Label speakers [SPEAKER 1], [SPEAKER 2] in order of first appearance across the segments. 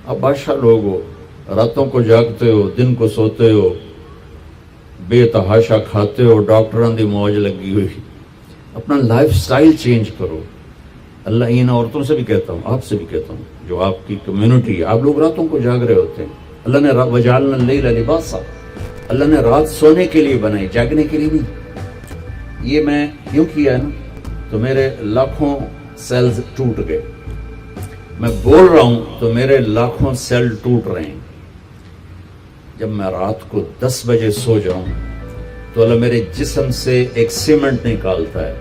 [SPEAKER 1] آپ بادشاہ لوگ ہو، راتوں کو جاگتے ہو، دن کو سوتے ہو، بے تحاشا کھاتے ہو، ڈاکٹران دی موج لگی ہوئی. اپنا لائف سٹائل چینج کرو. اللہ ان عورتوں سے بھی کہتا ہوں، آپ سے بھی کہتا ہوں، جو آپ کی کمیونٹی، آپ لوگ راتوں کو جاگ رہے ہوتے ہیں. اللہ نے وجعلنا اللیل لباسا، اللہ نے رات سونے کے لیے بنائی، جاگنے کے لیے نہیں. یہ میں یوں کیا ہے نا تو میرے لاکھوں سیلز ٹوٹ گئے. میں بول رہا ہوں تو میرے لاکھوں سیل ٹوٹ رہے ہیں. جب میں رات کو 10 بجے سو جاؤں تو اللہ میرے جسم سے ایک سیمنٹ نکالتا ہے،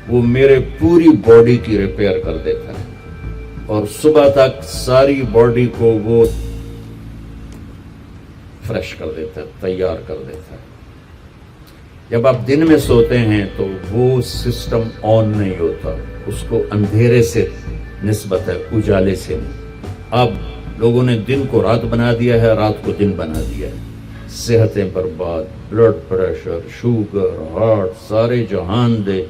[SPEAKER 1] وہ میرے پوری باڈی کی ریپیئر کر دیتا ہے، اور صبح تک ساری باڈی کو وہ فریش کر دیتا ہے، تیار کر دیتا ہے. جب آپ دن میں سوتے ہیں تو وہ سسٹم آن نہیں ہوتا، اس کو اندھیرے سے نسبت ہے، اجالے سے نہیں. آپ لوگوں نے دن کو رات بنا دیا ہے، رات کو دن بنا دیا ہے. صحتیں برباد، بلڈ پریشر، شوگر، ہارٹ، سارے جہان دے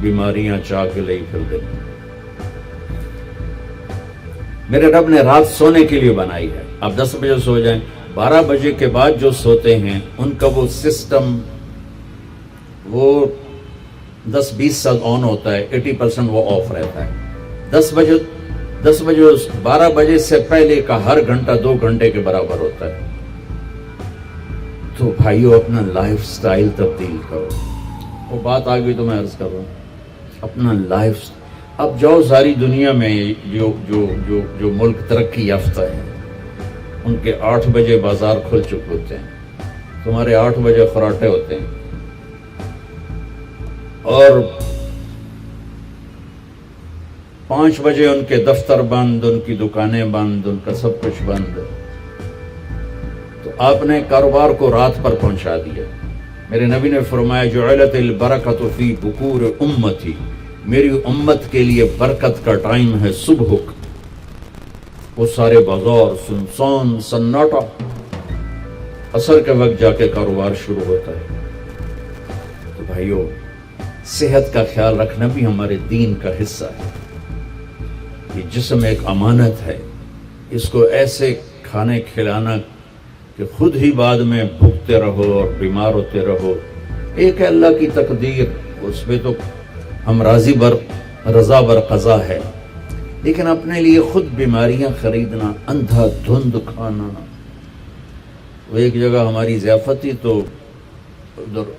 [SPEAKER 1] بیماریاں چاہ کے لئی پھر دے. میرے رب نے رات سونے کے لیے بنائی ہے. آپ 10 بجے سو جائیں، 12 بجے کے بعد جو سوتے ہیں ان کا وہ سسٹم وہ 10-20 سال آن ہوتا ہے، 80% وہ آف رہتا ہے. 10 بجے 12 بجے سے پہلے کا ہر گھنٹہ 2 گھنٹے کے برابر ہوتا ہے. تو بھائیو اپنا لائف سٹائل تبدیل کرو. وہ بات آ گئی تو میں عرض کر رہا ہوں، اپنا لائف. اب جاؤ ساری دنیا میں جو ملک ترقی یافتہ ہیں ان کے 8 بجے بازار کھل چکے ہوتے ہیں، تمہارے 8 بجے خراٹے ہوتے ہیں، اور 5 بجے ان کے دفتر بند، ان کی دکانیں بند، ان کا سب کچھ بند. تو آپ نے کاروبار کو رات پر پہنچا دیا. میرے نبی نے فرمایا جعلت البرکۃ فی بکور امتی، میری امت کے لیے برکت کا ٹائم ہے صبح. وہ سارے بازار سنسان سناٹا، عصر کے وقت جا کے کاروبار شروع ہوتا ہے. تو بھائیو صحت کا خیال رکھنا بھی ہمارے دین کا حصہ ہے. یہ جسم ایک امانت ہے، اس کو ایسے کھانے کھلانا کہ خود ہی بعد میں بھوکتے رہو اور بیمار ہوتے رہو. ایک ہے اللہ کی تقدیر، اس پہ تو ہم رضا بر قضا ہے، لیکن اپنے لیے خود بیماریاں خریدنا، اندھا دھند کھانا. وہ ایک جگہ ہماری ضیافت تھی تو ادھر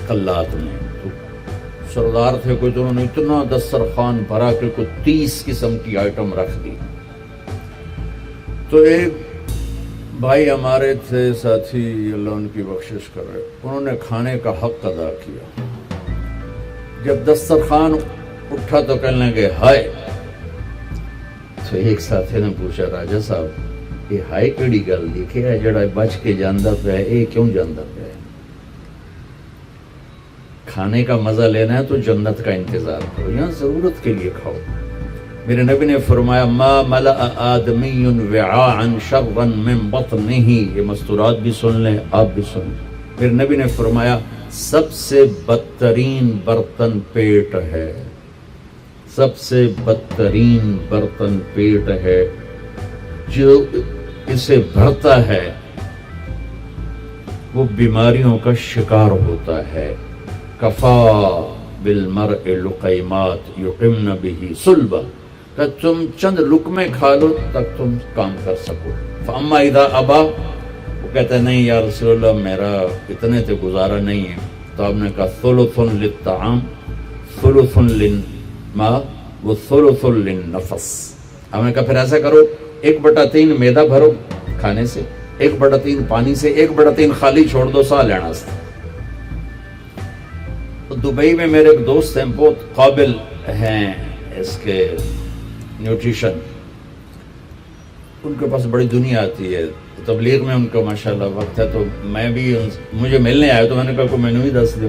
[SPEAKER 1] قلات میں تو سردار تھے کوئی، تو انہوں نے اتنا دسترخوان بھرا کہ کوئی 30 قسم کی آئٹم رکھ دی. تو ایک بھائی ہمارے تھے ساتھی، اللہ ان کی بخشش کر رہے، انہوں نے کھانے کا حق ادا کیا. جب دسترخوان اٹھا تو کہنے لگے ہائے. تو ایک ساتھی نے پوچھا راجا صاحب یہ ہائے کیڑی گل دیکھے ہے جڑا بچ کے جاندہ پہ ہے، یہ کیوں جاندہ پہ ہے؟ کھانے کا مزہ لینا ہے تو جنت کا انتظار کرو، یہاں ضرورت کے لیے کھاؤ. میرے نبی نے فرمایا ما ملأ آدمی وعاء شرا من بطنہ. یہ مستورات بھی سن لیں، آپ بھی سن لیں. میرے نبی نے فرمایا سب سے بدترین برتن پیٹ ہے، سب سے بدترین برتن پیٹ ہے. جو اسے بھرتا ہے وہ بیماریوں کا شکار ہوتا ہے. کفا بالمرء لقیمات یقمن بہ صلبہ، کہ تم چند لقمے کھا لو تک تم کام کر سکو. فاما اذا ابا، وہ کہتا ہے نہیں یا رسول اللہ میرا اتنے سے گزارا نہیں ہے. تو آپ نے کہا ثلث للطعام ثلث للماء و ثلث للنفس. آپ نے کہا پھر ایسا کرو 1/3 میدا بھرو کھانے سے، 1/3 پانی سے، 1/3 خالی چھوڑ دو سا لینا سے. تو دبئی میں میرے ایک دوست ہیں، بہت قابل ہیں اس کے نیوٹریشن، ان کے پاس بڑی دنیا آتی ہے تبلیغ میں، ان کا ماشاءاللہ وقت ہے. تو میں بھی مجھے ملنے آئے تو میں نے کہا کوئی مینو ہی دس دو.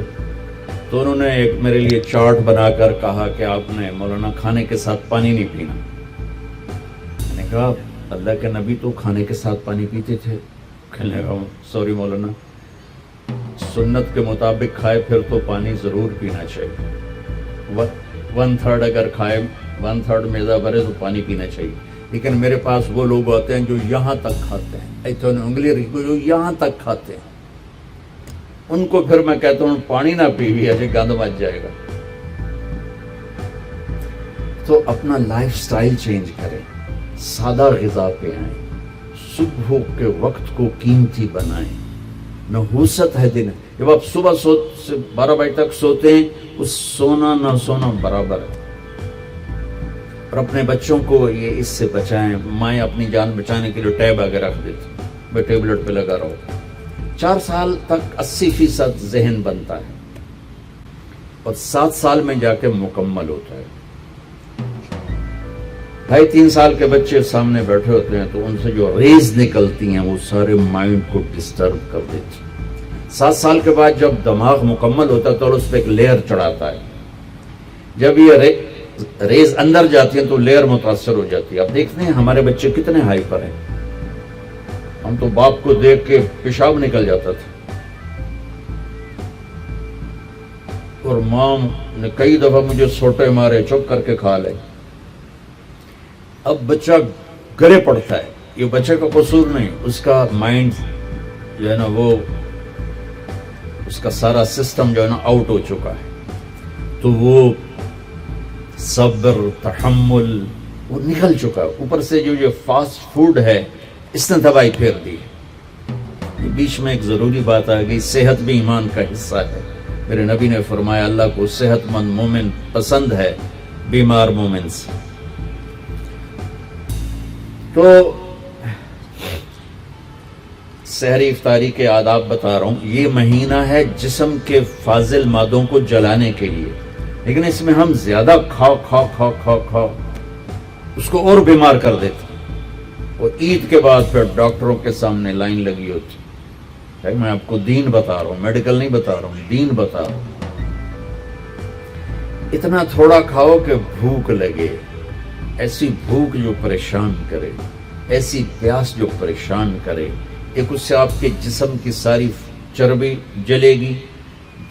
[SPEAKER 1] تو انہوں نے ایک میرے لیے چارٹ بنا کر کہا کہ آپ نے مولانا کھانے کے ساتھ پانی نہیں پینا. میں نے کہا اللہ کے نبی تو کھانے کے ساتھ پانی پیتے تھے. کہنے لگا سوری مولانا، سنت کے مطابق کھائے پھر تو پانی ضرور پینا چاہیے. 1/3 اگر کھائے 1/3 میدا بھرے تو پانی پینا چاہیے. لیکن میرے پاس وہ لوگ آتے ہیں جو یہاں تک کھاتے ہیں، ایتھے انگلی رکھو جو یہاں تک کھاتے ہیں، ان کو پھر میں کہتا ہوں پانی نہ پیوی ایسے گند مچ جائے گا۔ تو اپنا لائف سٹائل چینج کریں، سادہ غذا پہ آئیں، صبح کے وقت کو قیمتی بنائیں۔ نحوست ہے دن، جب آپ صبح 12 بجے تک سوتے ہیں، اس سونا نہ سونا برابر ہے۔ اور اپنے بچوں کو یہ اس سے بچائیں۔ مائیں اپنی جان بچانے کے لیے ٹیب آگے رکھ دیتی، میں ٹیبلٹ پہ لگا رہا ہوں۔ 4 سال تک 80% ذہن بنتا ہے اور 7 سال میں جا کے مکمل ہوتا ہے۔ 2.5-3 سال کے بچے سامنے بیٹھے ہوتے ہیں تو ان سے جو ریز نکلتی ہیں وہ سارے مائنڈ کو ڈسٹرب کر دیتی ہیں۔ 7 سال کے بعد جب دماغ مکمل ہوتا ہے تو اس پہ ایک لیئر چڑھاتا ہے، جب یہ ریز اندر جاتی ہیں تو لیئر متاثر ہو جاتی ہے۔ آپ دیکھتے ہیں ہمارے بچے کتنے ہائپر ہیں، ہم تو باپ کو دیکھ کے پیشاب نکل جاتا تھا، اور ماں نے کئی دفعہ مجھے سوٹے مارے، چپ کر کے کھا لے۔ اب بچہ گرے پڑتا ہے، یہ بچے کا قصور نہیں، اس کا مائنڈ جو ہے نا وہ اس کا سارا سسٹم جو ہے نا آؤٹ ہو چکا ہے، تو وہ صبر تحمل وہ نکل چکا ہے۔ اوپر سے جو یہ فاسٹ فوڈ ہے اس نے دوائی پھیر دی۔ بیچ میں ایک ضروری بات آ گئی، صحت بھی ایمان کا حصہ ہے۔ میرے نبی نے فرمایا اللہ کو صحت مند مومن پسند ہے بیمار مومن سے۔ تو سحری افطاری کے آداب بتا رہا ہوں۔ یہ مہینہ ہے جسم کے فاضل مادوں کو جلانے کے لیے، لیکن اس میں ہم زیادہ کھا اس کو اور بیمار کر دیتے ہیں، اور عید کے بعد پھر ڈاکٹروں کے سامنے لائن لگی ہوتی ہے۔ میں آپ کو دین بتا رہا ہوں، میڈیکل نہیں بتا رہا ہوں، دین بتا رہا ہوں۔ اتنا تھوڑا کھاؤ کہ بھوک لگے، ایسی بھوک جو پریشان کرے، ایسی پیاس جو پریشان کرے۔ ایک اس سے آپ کے جسم کی ساری چربی جلے گی،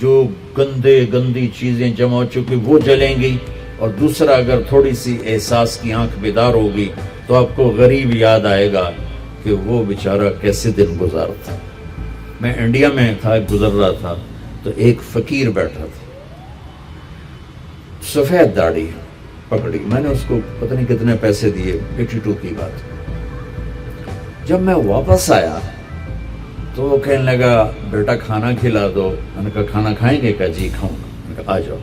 [SPEAKER 1] جو گندی چیزیں جمع ہو چکی وہ جلیں گی، اور دوسرا اگر تھوڑی سی احساس کی آنکھ بیدار ہوگی تو آپ کو غریب یاد آئے گا کہ وہ بیچارہ کیسے دن گزارتا۔ میں انڈیا میں تھا، گزر رہا تھا تو ایک فقیر بیٹھا تھا، سفید داڑھی پکڑی، میں نے اس کو پتہ نہیں کتنے پیسے دیے، 82 کی بات۔ جب میں واپس آیا تو وہ کہنے لگا بیٹا کھانا کھلا دو۔ میں نے کہا کھانا کھائیں گے؟ کہا جی کھاؤں گا۔ میں نے کہا آ جاؤ۔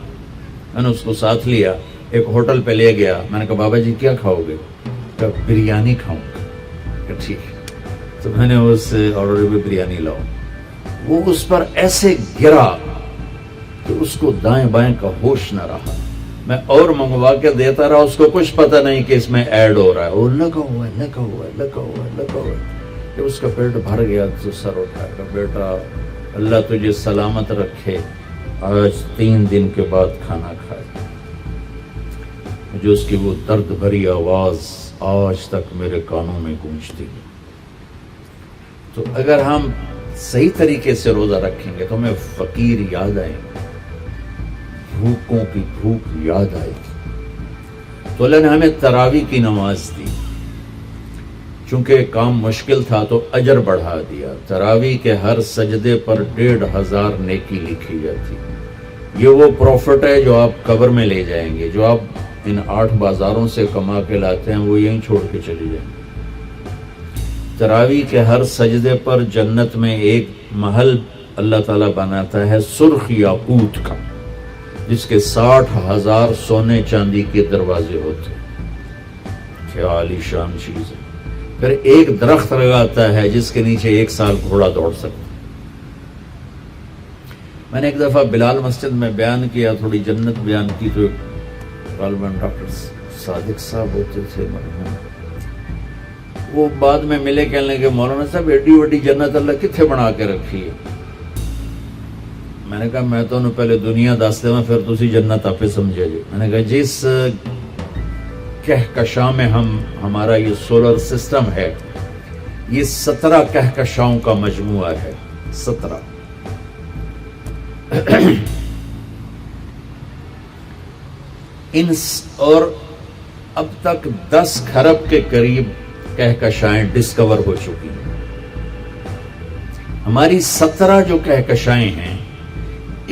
[SPEAKER 1] میں نے اس کو ساتھ لیا، ایک ہوٹل پہ لے گیا۔ میں نے کہا بابا جی کیا کھاؤ گے؟ کہا بریانی کھاؤں گا۔ کہا ٹھیک ہے۔ تو میں نے اس آرڈر پہ بریانی لاؤ، وہ اس پر ایسے گرا کہ اس کو دائیں بائیں کا ہوش نہ رہا۔ میں اور منگوا کے دیتا رہا، اس کو کچھ پتہ نہیں کہ اس میں ایڈ ہو رہا ہے، وہ لگا ہوا ہے۔ کہ اس کا پیٹ بھر گیا تو سر اٹھا کر بیٹا اللہ تجھے سلامت رکھے، آج 3 دن کے بعد کھانا کھائے۔ مجھے اس کی وہ درد بھری آواز آج تک میرے کانوں میں گونجتی ہے۔ تو اگر ہم صحیح طریقے سے روزہ رکھیں گے تو ہمیں فقیر یاد آئیں گے، بھوکوں کی بھوک یاد آئے گی۔ تو اللہ نے ہمیں تراویح کی نماز دی، چونکہ کام مشکل تھا تو اجر بڑھا دیا۔ تراویح کے ہر سجدے پر 1500 نیکی لکھی جاتی۔ یہ وہ پروفٹ ہے جو آپ قبر میں لے جائیں گے، جو آپ ان 8 بازاروں سے کما کے لاتے ہیں وہ یہیں چھوڑ کے چلے جائیں گے۔ تراویح کے ہر سجدے پر جنت میں ایک محل اللہ تعالیٰ بناتا ہے سرخ یاقوت کا، جس کے 60,000 سونے چاندی کے دروازے ہوتے ہیں۔ کیا عالی شان چیز ہے۔ پھر ایک درخت لگاتا ہے جس کے نیچے 1 سال گھوڑا دوڑ سکتا۔ میں نے ایک دفعہ بلال مسجد میں بیان کیا، تھوڑی جنت بیان کی، تو غالباً ڈاکٹر صادق صاحب ہوتے تھے مرحوم، وہ بعد میں ملے، کہنے لگے مولانا صاحب ایڈی وڈی جنت اللہ کتنے بنا کے رکھی ہے؟ میں نے کہا میں تو انہوں پہلے دنیا دستے میں پھر تسی جنت آپ سمجھے جی۔ میں نے کہا جس کہکشاں میں ہمارا یہ سولر سسٹم ہے، یہ 17 کہکشاؤں کا مجموعہ ہے، 17۔ اور اب تک 10 کھرب کے قریب کہکشائیں ڈسکور ہو چکی ہیں. ہماری 17 جو کہکشائیں ہیں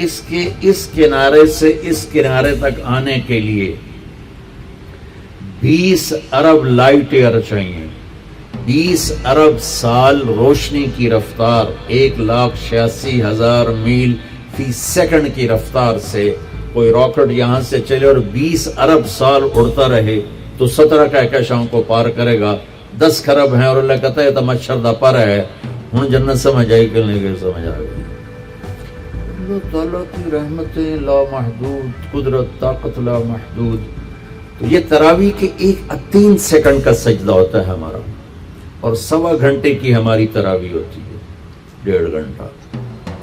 [SPEAKER 1] اس کے اس کنارے سے اس کنارے تک آنے کے لیے 20 ارب لائٹ ایئر چاہیے. 20 ارب سال روشنی کی رفتار 1,86,000 میل فی سیکنڈ کی رفتار سے کوئی راکٹ یہاں سے چلے اور 20 ارب سال اڑتا رہے تو 17 کہکشاؤں کو پار کرے گا. 10 کھرب ہیں اور اللہ کہتا ہے تو مچھر دا پر ہے. ہوں جنت سمجھ آئی کہ نہیں کہ سمجھ آ گئی. اللہ تعالیٰ کی رحمتیں لامحدود، قدرت طاقت لامحدود. تو یہ تراویح کے 3 سیکنڈ کا سجدہ ہوتا ہے ہمارا، اور 1.25 گھنٹے کی ہماری تراویح ہوتی ہے، 1.5 گھنٹہ.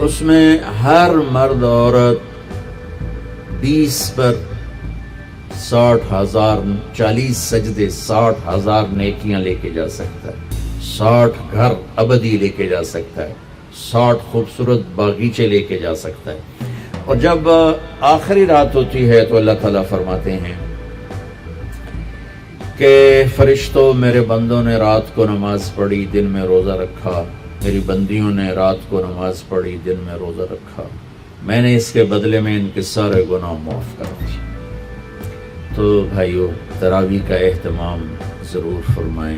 [SPEAKER 1] اس میں ہر مرد عورت 20 پر 60,000 40 سجدے 60,000 نیکیاں لے کے جا سکتا ہے، 60 گھر ابدی لے کے جا سکتا ہے، 60 خوبصورت باغیچے لے کے جا سکتا ہے. اور جب آخری رات ہوتی ہے تو اللہ تعالیٰ فرماتے ہیں کہ فرشتوں میرے بندوں نے رات کو نماز پڑھی، دن میں روزہ رکھا. میری بندیوں نے رات کو نماز پڑھی، دن میں روزہ رکھا، میں نے اس کے بدلے میں ان کے سارے گناہ معاف کر دیے. تو بھائیو تراویح کا اہتمام ضرور فرمائیں.